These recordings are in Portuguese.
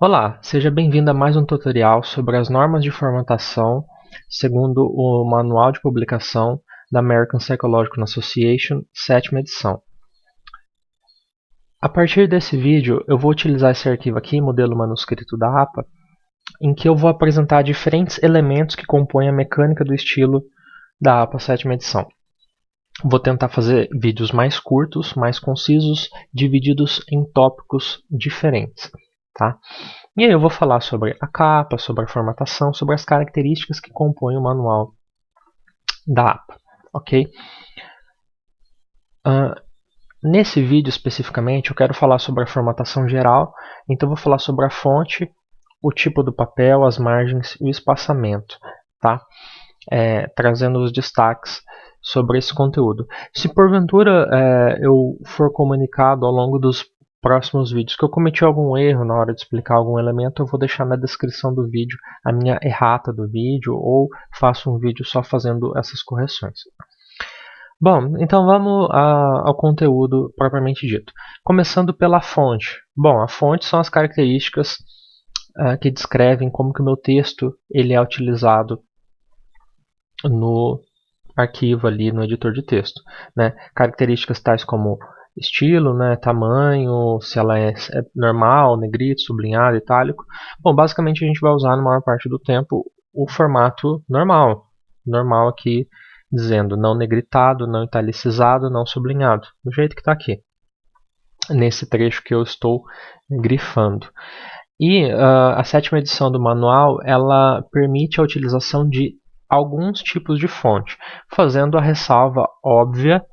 Olá, seja bem-vindo a mais um tutorial sobre as normas de formatação segundo o Manual de Publicação da American Psychological Association, 7ª edição. A partir desse vídeo, eu vou utilizar esse arquivo aqui, modelo manuscrito da APA, em que eu vou apresentar diferentes elementos que compõem a mecânica do estilo da APA 7ª edição. Vou tentar fazer vídeos mais curtos, mais concisos, divididos em tópicos diferentes, tá? E aí eu vou falar sobre a capa, sobre a formatação, sobre as características que compõem o manual da APA, ok? Nesse vídeo especificamente eu quero falar sobre a formatação geral, então eu vou falar sobre a fonte, o tipo do papel, as margens e o espaçamento, tá? Trazendo os destaques sobre esse conteúdo. Se porventura eu for comunicado ao longo dos próximos vídeos que eu cometi algum erro na hora de explicar algum elemento, eu vou deixar na descrição do vídeo a minha errata do vídeo ou faço um vídeo só fazendo essas correções. Bom, então vamos ao conteúdo propriamente dito. Começando pela fonte. Bom, a fonte são as características que descrevem como que o meu texto ele é utilizado no arquivo ali no editor de texto, né? Características tais como estilo, né, tamanho, se ela é normal, negrito, sublinhado, itálico. Bom, basicamente a gente vai usar na maior parte do tempo o formato normal aqui dizendo não negritado, não italicizado, não sublinhado, do jeito que está aqui, nesse trecho que eu estou grifando. E a 7ª edição do manual ela permite a utilização de alguns tipos de fonte, fazendo a ressalva óbvia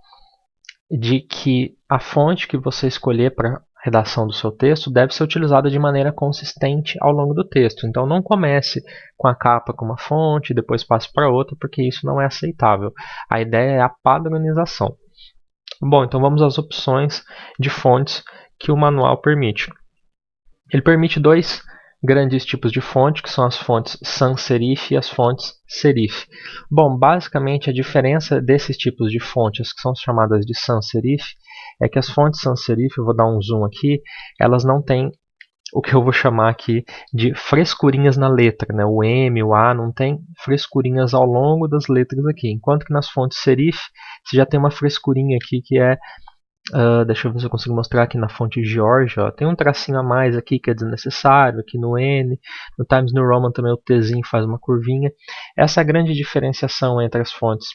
de que a fonte que você escolher para a redação do seu texto deve ser utilizada de maneira consistente ao longo do texto. Então não comece com a capa com uma fonte, depois passe para outra, porque isso não é aceitável. A ideia é a padronização. Bom, então vamos às opções de fontes que o manual permite. Ele permite dois grandes tipos de fonte, que são as fontes sans serif e as fontes serif. Bom, basicamente a diferença desses tipos de fontes, que são chamadas de sans serif, é que as fontes sans serif, eu vou dar um zoom aqui, elas não têm o que eu vou chamar aqui de frescurinhas na letra, né? O M, o A, não tem frescurinhas ao longo das letras aqui, enquanto que nas fontes serif você já tem uma frescurinha aqui que é deixa eu ver se eu consigo mostrar aqui na fonte Georgia. Ó, tem um tracinho a mais aqui que é desnecessário, aqui no N. No Times New Roman também o Tzinho faz uma curvinha. Essa é a grande diferenciação entre as fontes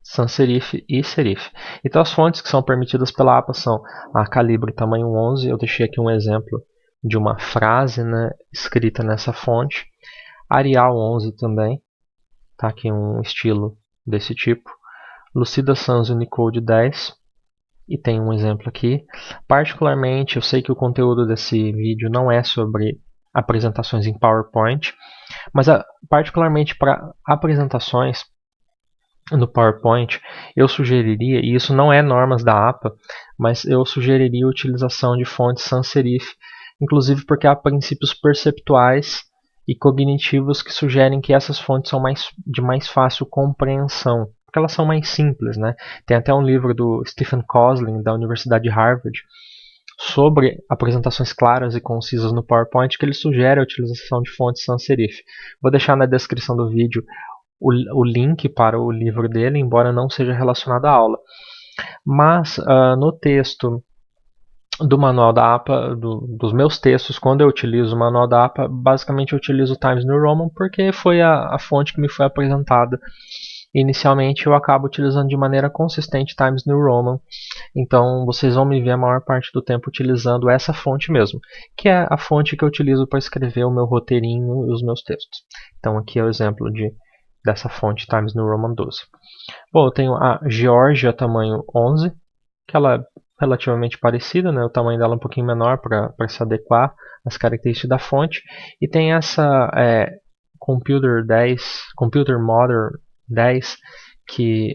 sans serif e serif. Então as fontes que são permitidas pela APA são a calibre tamanho 11. Eu deixei aqui um exemplo de uma frase, né, escrita nessa fonte. Arial 11 também. Tá aqui um estilo desse tipo. Lucida Sans Unicode 10, e tem um exemplo aqui. Particularmente, eu sei que o conteúdo desse vídeo não é sobre apresentações em PowerPoint, mas particularmente para apresentações no PowerPoint, eu sugeriria, e isso não é normas da APA, mas eu sugeriria a utilização de fontes sans serif, inclusive porque há princípios perceptuais e cognitivos que sugerem que essas fontes são de mais fácil compreensão, porque elas são mais simples, né? Tem até um livro do Stephen Kosslyn, da Universidade de Harvard, sobre apresentações claras e concisas no PowerPoint, que ele sugere a utilização de fontes sans serif. Vou deixar na descrição do vídeo o link para o livro dele, embora não seja relacionado à aula. Mas no texto do manual da APA, dos meus textos, quando eu utilizo o manual da APA, basicamente eu utilizo o Times New Roman porque foi a fonte que me foi apresentada. Inicialmente eu acabo utilizando de maneira consistente Times New Roman, então vocês vão me ver a maior parte do tempo utilizando essa fonte mesmo, que é a fonte que eu utilizo para escrever o meu roteirinho e os meus textos. Então aqui é o exemplo dessa fonte Times New Roman 12. Bom, eu tenho a Georgia tamanho 11, que ela é relativamente parecida, né? O tamanho dela é um pouquinho menor para se adequar às características da fonte. E tem essa Computer Modern 10, que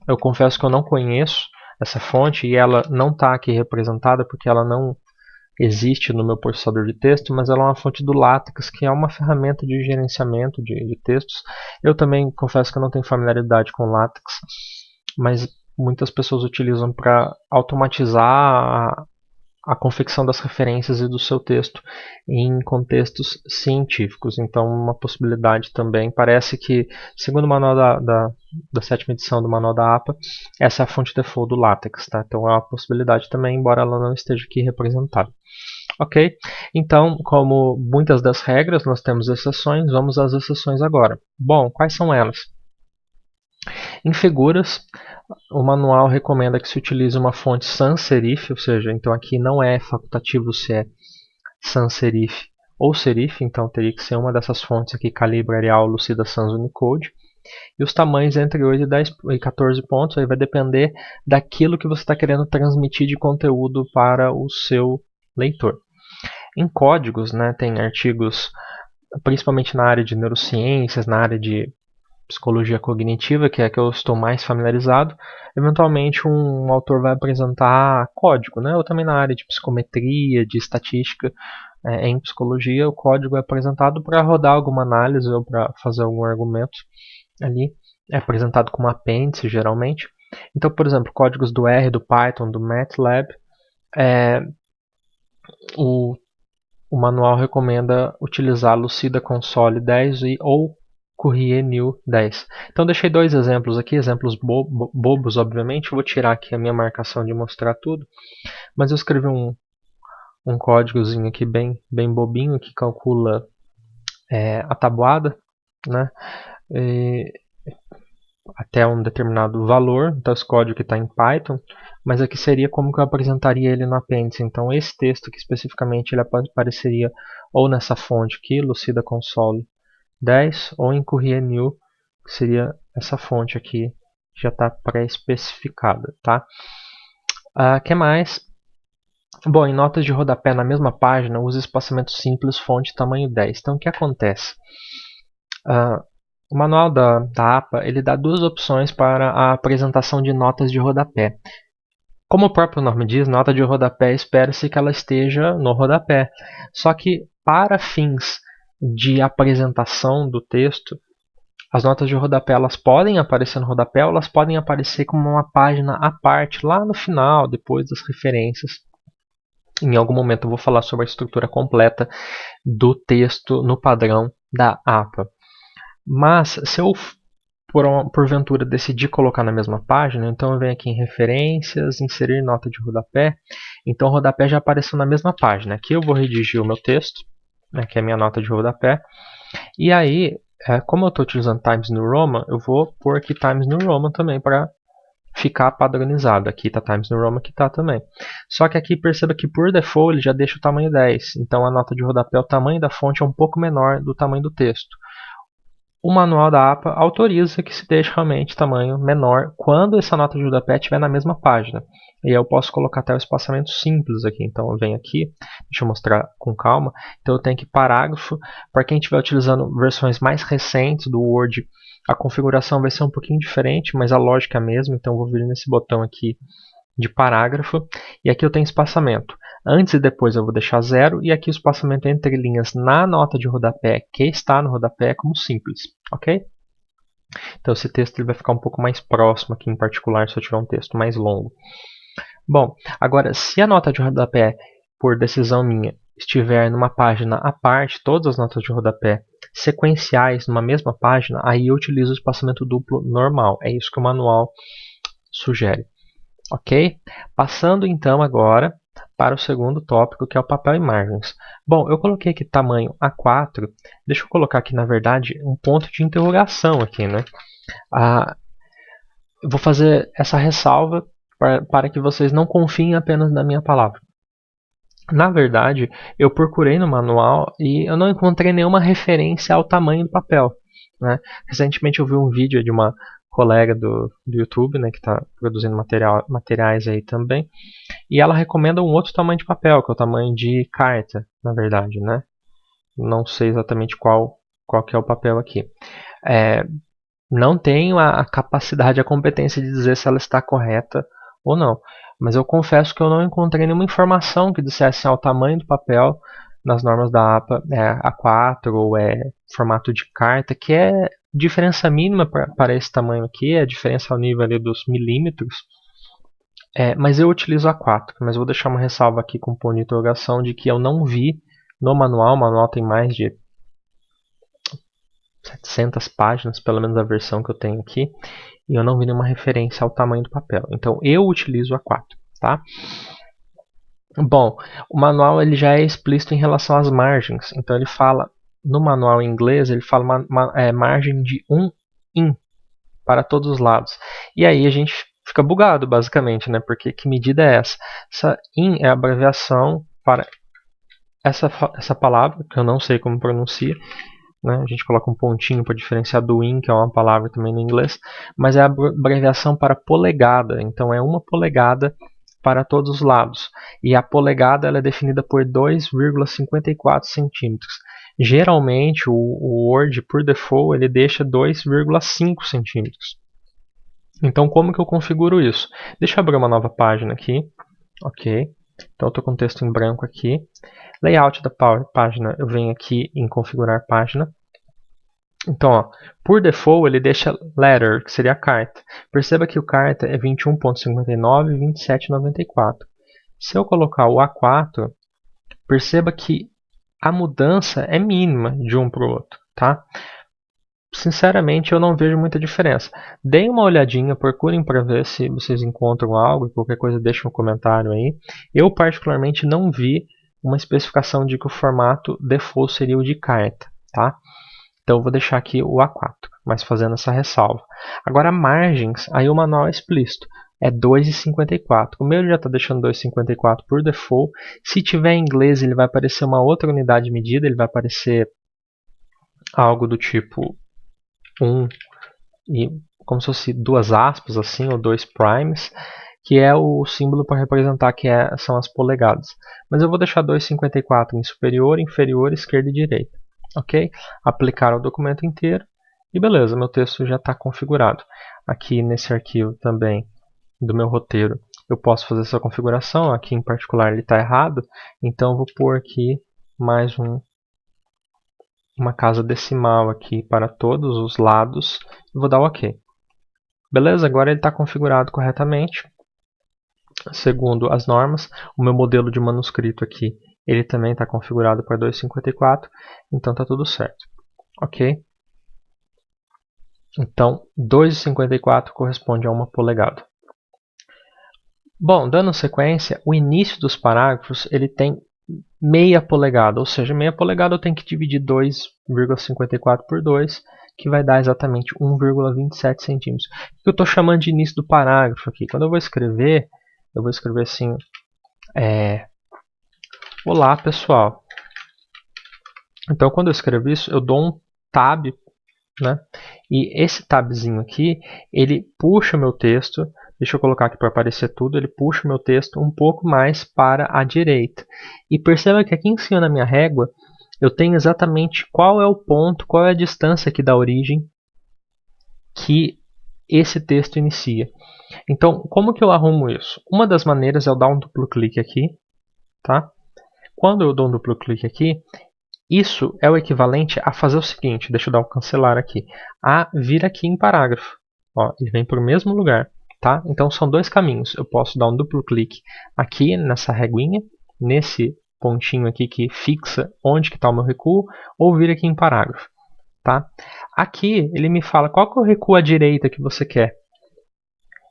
eu confesso que eu não conheço essa fonte e ela não está aqui representada porque ela não existe no meu processador de texto, mas ela é uma fonte do LaTeX, que é uma ferramenta de gerenciamento de textos. Eu também confesso que eu não tenho familiaridade com LaTeX, mas muitas pessoas utilizam para automatizar a confecção das referências e do seu texto em contextos científicos. Então, uma possibilidade também, parece que, segundo o manual da sétima edição do manual da APA, essa é a fonte default do LaTeX. Tá? Então, é uma possibilidade também, embora ela não esteja aqui representada. Ok? Então, como muitas das regras, nós temos exceções, vamos às exceções agora. Bom, quais são elas? Em figuras, o manual recomenda que se utilize uma fonte sans serif, ou seja, então aqui não é facultativo se é sans serif ou serif, então teria que ser uma dessas fontes aqui, Calibre, Arial, Lucida, Sans, Unicode. E os tamanhos entre 8 e 10 e 14 pontos, aí vai depender daquilo que você está querendo transmitir de conteúdo para o seu leitor. Em códigos, né, tem artigos, principalmente na área de neurociências, na área de psicologia cognitiva, que é a que eu estou mais familiarizado. Eventualmente um autor vai apresentar código, né? Ou também na área de psicometria, de estatística, em psicologia, o código é apresentado para rodar alguma análise ou para fazer algum argumento ali. É apresentado como apêndice, geralmente. Então, por exemplo, códigos do R, do Python, do MATLAB, o manual recomenda utilizar Lucida Console 10 ou Courier New 10. Então deixei dois exemplos aqui, exemplos bobos, obviamente. Eu vou tirar aqui a minha marcação de mostrar tudo, mas eu escrevi um códigozinho aqui bem bobinho que calcula a tabuada, né? Até um determinado valor. Então esse código que está em Python, mas aqui seria como que eu apresentaria ele no apêndice. Então esse texto aqui especificamente ele apareceria ou nessa fonte aqui, Lucida Console 10, ou em Courier New, que seria essa fonte aqui, que já está pré-especificada. Tá? Que mais? Bom, em notas de rodapé na mesma página, use espaçamento simples, fonte tamanho 10. Então o que acontece? O manual da APA ele dá duas opções para a apresentação de notas de rodapé. Como o próprio nome diz, nota de rodapé espera-se que ela esteja no rodapé. Só que para fins de apresentação do texto, as notas de rodapé elas podem aparecer no rodapé ou elas podem aparecer como uma página à parte, lá no final, depois das referências. Em algum momento eu vou falar sobre a estrutura completa do texto no padrão da APA. Mas se eu porventura decidir colocar na mesma página, então eu venho aqui em referências, inserir nota de rodapé. Então o rodapé já apareceu na mesma página. Aqui eu vou redigir o meu texto, né, que é a minha nota de rodapé. E aí, como eu estou utilizando Times New Roman, eu vou pôr aqui Times New Roman também para ficar padronizado. Aqui está Times New Roman, aqui está também. Só que aqui perceba que por default ele já deixa o tamanho 10. Então a nota de rodapé, o tamanho da fonte é um pouco menor do tamanho do texto. O manual da APA autoriza que se deixe realmente tamanho menor quando essa nota de rodapé estiver na mesma página. E aí eu posso colocar até o espaçamento simples aqui. Então eu venho aqui, deixa eu mostrar com calma. Então eu tenho aqui parágrafo. Para quem estiver utilizando versões mais recentes do Word, a configuração vai ser um pouquinho diferente, mas a lógica é a mesma. Então eu vou vir nesse botão aqui de parágrafo. E aqui eu tenho espaçamento. Antes e depois eu vou deixar 0 e aqui o espaçamento entre linhas na nota de rodapé que está no rodapé é como simples, ok? Então esse texto ele vai ficar um pouco mais próximo aqui, em particular se eu tiver um texto mais longo. Bom, agora se a nota de rodapé, por decisão minha, estiver numa página à parte, todas as notas de rodapé sequenciais numa mesma página, aí eu utilizo o espaçamento duplo normal. É isso que o manual sugere. Ok? Passando então agora para o segundo tópico, que é o papel e margens. Bom, eu coloquei aqui tamanho A4. Deixa eu colocar aqui, na verdade, um ponto de interrogação aqui, né? Eu vou fazer essa ressalva para que vocês não confiem apenas na minha palavra. Na verdade, eu procurei no manual e eu não encontrei nenhuma referência ao tamanho do papel, né? Recentemente eu vi um vídeo de uma colega do YouTube, né, que está produzindo materiais aí também, e ela recomenda um outro tamanho de papel, que é o tamanho de carta, na verdade, né? Não sei exatamente qual que é o papel aqui. Não tenho a capacidade, a competência de dizer se ela está correta ou não, mas eu confesso que eu não encontrei nenhuma informação que dissesse o tamanho do papel nas normas da APA A4 ou formato de carta, que é diferença mínima para esse tamanho aqui, a diferença ao nível ali dos milímetros. Mas eu utilizo A4, mas eu vou deixar uma ressalva aqui com ponto de interrogação de que eu não vi no manual, o manual tem mais de 700 páginas, pelo menos a versão que eu tenho aqui, e eu não vi nenhuma referência ao tamanho do papel. Então eu utilizo A4, tá? Bom, o manual ele já é explícito em relação às margens. Então ele fala, no manual em inglês, ele fala margem de 1 in para todos os lados. E aí a gente fica bugado, basicamente, né? Porque que medida é essa? Essa in é a abreviação para essa palavra, que eu não sei como pronuncia, né? A gente coloca um pontinho para diferenciar do in, que é uma palavra também no inglês, mas é a abreviação para polegada. Então é 1 polegada para todos os lados. E a polegada ela é definida por 2,54 centímetros. Geralmente o Word, por default, ele deixa 2,5 centímetros. Então como que eu configuro isso? Deixa eu abrir uma nova página aqui. Ok. Então eu estou com o texto em branco aqui. Layout da página, eu venho aqui em configurar página. Então, ó, por default, ele deixa letter, que seria a carta. Perceba que o carta é 21.59 e 27.94. Se eu colocar o A4, perceba que a mudança é mínima de um para o outro, tá? Sinceramente, eu não vejo muita diferença. Deem uma olhadinha, procurem para ver se vocês encontram algo, qualquer coisa deixem um comentário aí. Eu particularmente não vi uma especificação de que o formato default seria o de carta, tá? Então eu vou deixar aqui o A4, mas fazendo essa ressalva. Agora margens, aí o manual é explícito, é 2,54. O meu já está deixando 2,54 por default. Se tiver em inglês ele vai aparecer uma outra unidade de medida, ele vai aparecer algo do tipo 1, e como se fosse duas aspas assim, ou 2 primes, que é o símbolo para representar que são as polegadas. Mas eu vou deixar 2,54 em superior, inferior, esquerda e direita. Ok? Aplicar o documento inteiro e beleza, meu texto já está configurado. Aqui nesse arquivo também do meu roteiro eu posso fazer essa configuração. Aqui em particular ele está errado, então eu vou pôr aqui mais uma casa decimal aqui para todos os lados e vou dar OK. Beleza, agora ele está configurado corretamente, segundo as normas. O meu modelo de manuscrito aqui, ele também está configurado para 2,54, então está tudo certo. Ok? Então, 2,54 corresponde a 1 polegada. Bom, dando sequência, o início dos parágrafos ele tem meia polegada, ou seja, meia polegada eu tenho que dividir 2,54 por 2, que vai dar exatamente 1,27 centímetros. O que eu estou chamando de início do parágrafo aqui? Quando eu vou escrever assim, olá pessoal. Então quando eu escrevo isso, eu dou um tab, né? E esse tabzinho aqui, ele puxa o meu texto. Deixa eu colocar aqui para aparecer tudo. Ele puxa o meu texto um pouco mais para a direita. E perceba que aqui em cima na minha régua, eu tenho exatamente qual é o ponto, qual é a distância aqui da origem que esse texto inicia. Então, como que eu arrumo isso? Uma das maneiras é eu dar um duplo clique aqui, tá? Quando eu dou um duplo clique aqui, isso é o equivalente a fazer o seguinte, deixa eu dar um cancelar aqui, a vir aqui em parágrafo. Ó, ele vem para o mesmo lugar, tá? Então são dois caminhos. Eu posso dar um duplo clique aqui nessa reguinha, nesse pontinho aqui que fixa onde que está o meu recuo, ou vir aqui em parágrafo, tá? Aqui ele me fala qual que é o recuo à direita que você quer.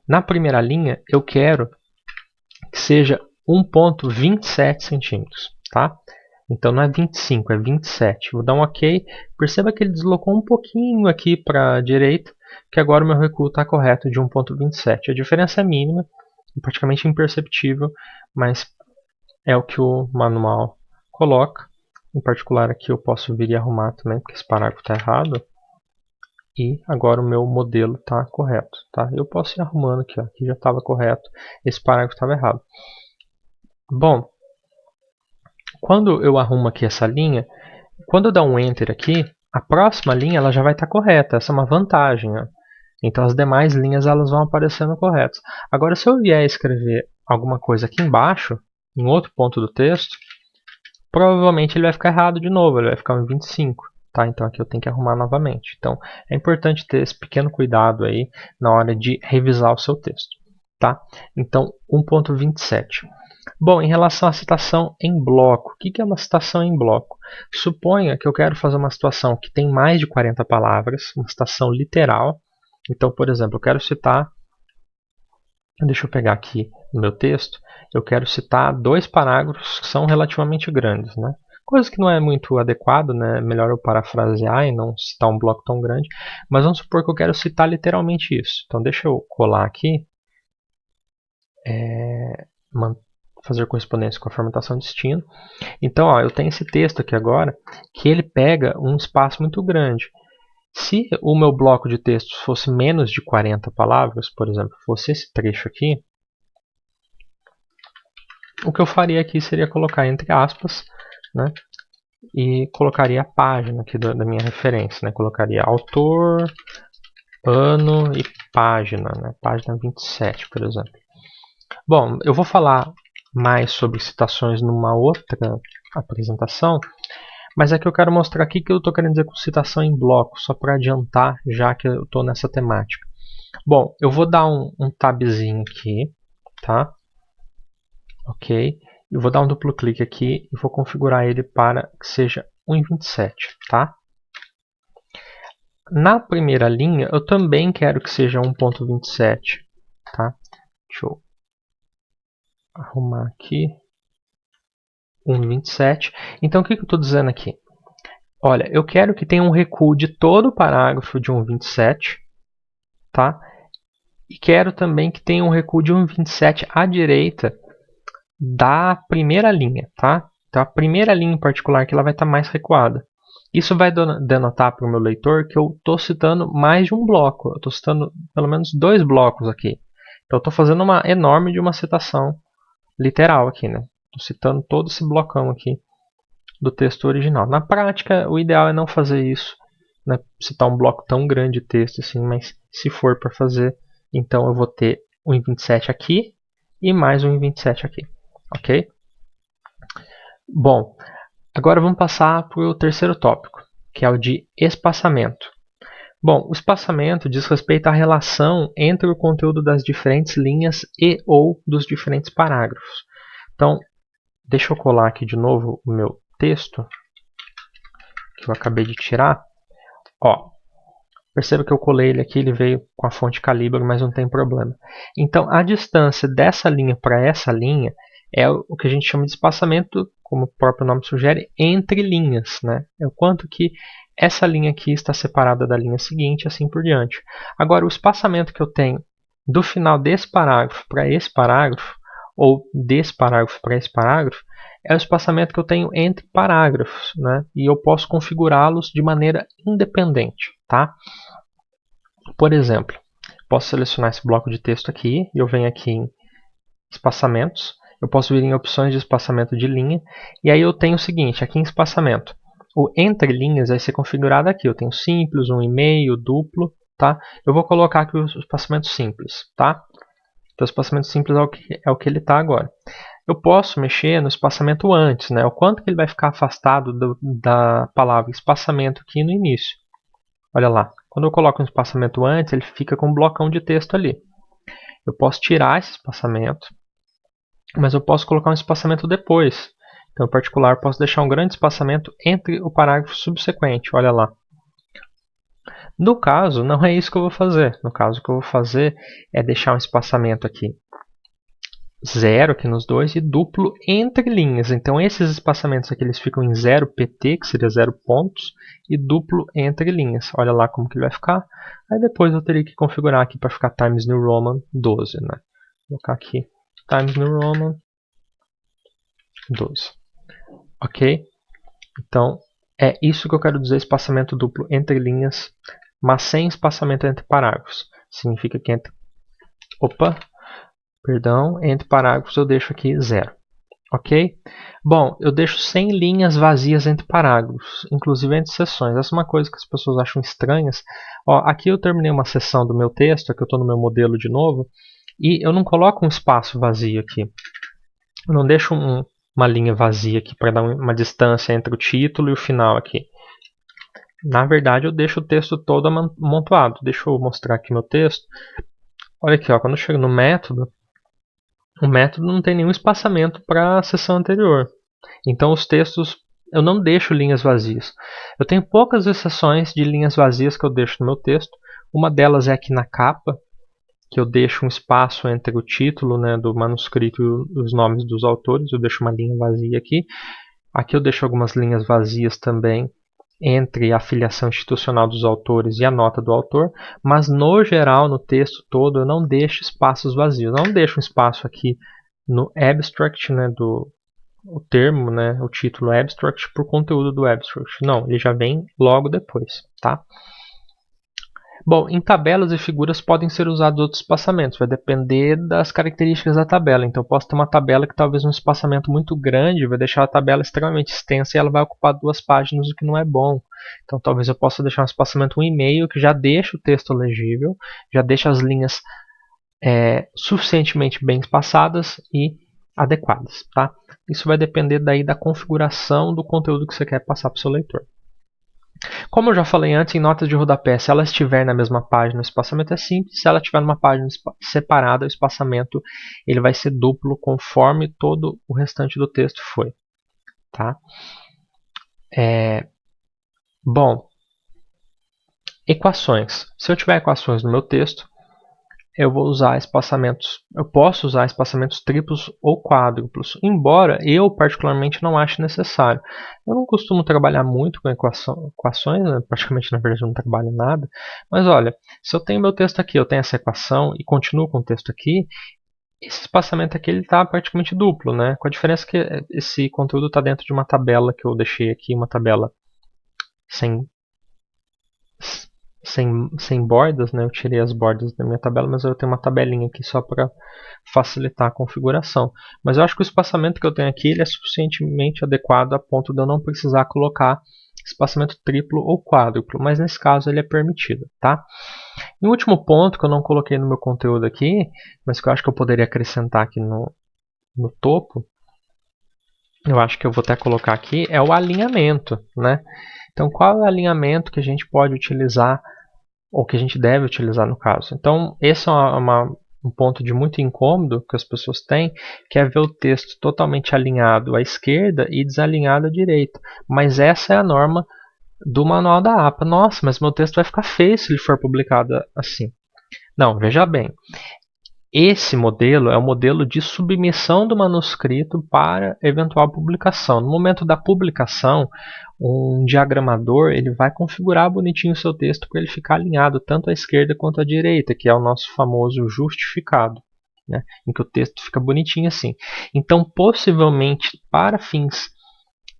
Na primeira linha eu quero que seja 1,27 centímetros, tá? Então não é 25, é 27. Vou dar um OK. Perceba que ele deslocou um pouquinho aqui para a direita, que agora o meu recuo está correto de 1,27. A diferença é mínima, praticamente imperceptível, mas é o que o manual coloca. Em particular aqui eu posso vir e arrumar também, porque esse parágrafo está errado. E agora o meu modelo está correto, tá? Eu posso ir arrumando aqui, ó. Aqui já estava correto, esse parágrafo estava errado. Bom, quando eu arrumo aqui essa linha, quando eu dar um Enter aqui, a próxima linha ela já vai estar correta. Essa é uma vantagem, ó. Então as demais linhas elas vão aparecendo corretas. Agora se eu vier escrever alguma coisa aqui embaixo, em outro ponto do texto, provavelmente ele vai ficar errado de novo, ele vai ficar em 25. Tá? Então aqui eu tenho que arrumar novamente. Então é importante ter esse pequeno cuidado aí na hora de revisar o seu texto. tá? Então, 1.27. Bom, em relação à citação em bloco, o que é uma citação em bloco? Suponha que eu quero fazer uma citação que tem mais de 40 palavras, uma citação literal. Então, por exemplo, eu quero citar, deixa eu pegar aqui no meu texto, eu quero citar 2 parágrafos que são relativamente grandes, né? Coisa que não é muito adequado, né? Melhor eu parafrasear e não citar um bloco tão grande. Mas vamos supor que eu quero citar literalmente isso. Então deixa eu colar aqui, fazer correspondência com a formatação de destino. Então, ó, eu tenho esse texto aqui agora, que ele pega um espaço muito grande. Se o meu bloco de texto fosse menos de 40 palavras, por exemplo, fosse esse trecho aqui, o que eu faria aqui seria colocar entre aspas, né, e colocaria a página aqui da minha referência, né, colocaria autor, ano e página, né, página 27, por exemplo. Bom, eu vou falar mais sobre citações numa outra apresentação, mas é que eu quero mostrar aqui que eu estou querendo dizer com citação em bloco, só para adiantar, já que eu estou nessa temática. Bom, eu vou dar um tabzinho aqui, tá? Ok. Eu vou dar um duplo clique aqui e vou configurar ele para que seja 1.27, tá? Na primeira linha, eu também quero que seja 1.27, tá? Deixa eu arrumar aqui. 1.27. Então, o que eu estou dizendo aqui? Olha, eu quero que tenha um recuo de todo o parágrafo de 1.27, tá? E quero também que tenha um recuo de 1.27 à direita da primeira linha, tá? Então, a primeira linha em particular que ela vai estar mais recuada. Isso vai denotar para o meu leitor que eu estou citando mais de um bloco. Eu estou citando pelo menos 2 blocos aqui. Então, eu estou fazendo uma enorme de uma citação literal aqui, né? Estou citando todo esse blocão aqui do texto original. Na prática, o ideal é não fazer isso, né? Citar um bloco tão grande de texto assim, mas se for para fazer, então eu vou ter 1.27 aqui e mais 1.27 aqui, ok? Bom, agora vamos passar para o terceiro tópico, que é o de espaçamento. Bom, o espaçamento diz respeito à relação entre o conteúdo das diferentes linhas e ou dos diferentes parágrafos. Então, deixa eu colar aqui de novo o meu texto, que eu acabei de tirar. Ó, perceba que eu colei ele aqui, ele veio com a fonte Calibra, mas não tem problema. Então, a distância dessa linha para essa linha é o que a gente chama de espaçamento, como o próprio nome sugere, entre linhas, né? É o quanto que essa linha aqui está separada da linha seguinte, assim por diante. Agora, o espaçamento que eu tenho do final desse parágrafo para esse parágrafo, ou desse parágrafo para esse parágrafo, é o espaçamento que eu tenho entre parágrafos, né? E eu posso configurá-los de maneira independente, tá? Por exemplo, posso selecionar esse bloco de texto aqui, e eu venho aqui em espaçamentos, eu posso vir em opções de espaçamento de linha, e aí eu tenho o seguinte, aqui em espaçamento, o entre linhas vai ser configurado aqui, eu tenho simples, 1,5, duplo, tá? Eu vou colocar aqui o espaçamento simples, tá? Então o espaçamento simples é o que ele está agora. Eu posso mexer no espaçamento antes, né? O quanto que ele vai ficar afastado da palavra espaçamento aqui no início. Olha lá, quando eu coloco um espaçamento antes, ele fica com um blocão de texto ali. Eu posso tirar esse espaçamento, mas eu posso colocar um espaçamento depois. Então, em particular, posso deixar um grande espaçamento entre o parágrafo subsequente. Olha lá. No caso, não é isso que eu vou fazer. No caso, o que eu vou fazer é deixar um espaçamento aqui 0 aqui nos dois e duplo entre linhas. Então esses espaçamentos aqui eles ficam em 0 pt, que seria 0 pontos, e duplo entre linhas. Olha lá como que ele vai ficar. Aí depois eu teria que configurar aqui para ficar Times New Roman 12, né? Vou colocar aqui Times New Roman 12. Ok? Então é isso que eu quero dizer, espaçamento duplo entre linhas, mas sem espaçamento entre parágrafos. Significa que entre parágrafos eu deixo aqui 0. Ok? Bom, eu deixo 100 linhas vazias entre parágrafos, inclusive entre seções. Essa é uma coisa que as pessoas acham estranhas. Ó, aqui eu terminei uma seção do meu texto, aqui eu estou no meu modelo de novo, e eu não coloco um espaço vazio aqui. Eu não deixo uma linha vazia aqui para dar uma distância entre o título e o final aqui. Na verdade, eu deixo o texto todo amontoado. Deixa eu mostrar aqui meu texto. Olha aqui, ó, quando eu chego no método, o método não tem nenhum espaçamento para a seção anterior. Então os textos, eu não deixo linhas vazias. Eu tenho poucas exceções de linhas vazias que eu deixo no meu texto. Uma delas é aqui na capa, que eu deixo um espaço entre o título, né, do manuscrito e os nomes dos autores. Eu deixo uma linha vazia aqui. Aqui eu deixo algumas linhas vazias também entre a filiação institucional dos autores e a nota do autor, mas no geral, no texto todo, eu não deixo espaços vazios. Eu não deixo um espaço aqui no abstract, né, o termo, né, o título abstract por conteúdo do abstract. Não, ele já vem logo depois, tá? Bom, em tabelas e figuras podem ser usados outros espaçamentos, vai depender das características da tabela. Então eu posso ter uma tabela que talvez um espaçamento muito grande vai deixar a tabela extremamente extensa e ela vai ocupar 2 páginas, o que não é bom. Então talvez eu possa deixar um espaçamento 1,5 que já deixa o texto legível, já deixa as linhas suficientemente bem espaçadas e adequadas, tá? Isso vai depender daí da configuração do conteúdo que você quer passar para o seu leitor. Como eu já falei antes, em notas de rodapé, se ela estiver na mesma página, o espaçamento é simples. Se ela estiver numa página separada, o espaçamento ele vai ser duplo, conforme todo o restante do texto foi. Tá? Bom, equações. Se eu tiver equações no meu texto, eu posso usar espaçamentos triplos ou quádruplos, embora eu particularmente não ache necessário. Eu não costumo trabalhar muito com equações, né? Praticamente na verdade eu não trabalho nada, mas olha, se eu tenho meu texto aqui, eu tenho essa equação e continuo com o texto aqui, esse espaçamento aqui está praticamente duplo, né? Com a diferença que esse conteúdo está dentro de uma tabela que eu deixei aqui, uma tabela sem bordas, né? Eu tirei as bordas da minha tabela, mas eu tenho uma tabelinha aqui só para facilitar a configuração. Mas eu acho que o espaçamento que eu tenho aqui ele é suficientemente adequado a ponto de eu não precisar colocar espaçamento triplo ou quádruplo, mas nesse caso ele é permitido, tá? E um último ponto que eu não coloquei no meu conteúdo aqui, mas que eu acho que eu poderia acrescentar aqui no topo, eu acho que eu vou até colocar aqui, é o alinhamento, né? Então, qual é o alinhamento que a gente pode utilizar, ou que a gente deve utilizar no caso? Então, esse é um ponto de muito incômodo que as pessoas têm, que é ver o texto totalmente alinhado à esquerda e desalinhado à direita. Mas essa é a norma do manual da APA. Nossa, mas meu texto vai ficar feio se ele for publicado assim. Não, veja bem. Esse modelo é o modelo de submissão do manuscrito para eventual publicação. No momento da publicação, um diagramador ele vai configurar bonitinho o seu texto para ele ficar alinhado tanto à esquerda quanto à direita, que é o nosso famoso justificado, né? Em que o texto fica bonitinho assim. Então, possivelmente, para fins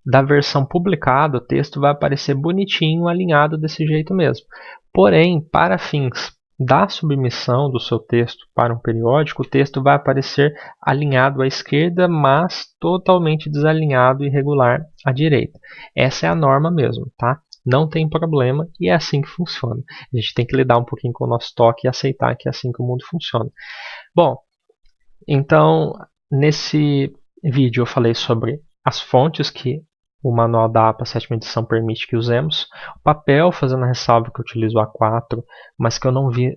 da versão publicada, o texto vai aparecer bonitinho, alinhado desse jeito mesmo. Porém, para fins da submissão do seu texto para um periódico, o texto vai aparecer alinhado à esquerda, mas totalmente desalinhado e irregular à direita. Essa é a norma mesmo, tá? Não tem problema e é assim que funciona. A gente tem que lidar um pouquinho com o nosso toque e aceitar que é assim que o mundo funciona. Bom, então nesse vídeo eu falei sobre as fontes que o manual da APA 7ª edição permite que usemos. O papel, fazendo a ressalva que eu utilizo A4, mas que eu não vi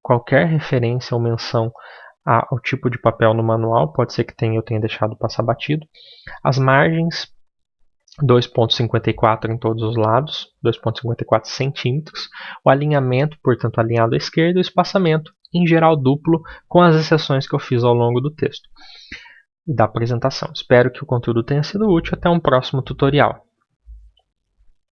qualquer referência ou menção ao tipo de papel no manual. Pode ser que eu tenha deixado passar batido. As margens, 2,54 em todos os lados, 2,54 centímetros. O alinhamento, portanto, alinhado à esquerda. E o espaçamento, em geral, duplo, com as exceções que eu fiz ao longo do texto e da apresentação. Espero que o conteúdo tenha sido útil. Até um próximo tutorial.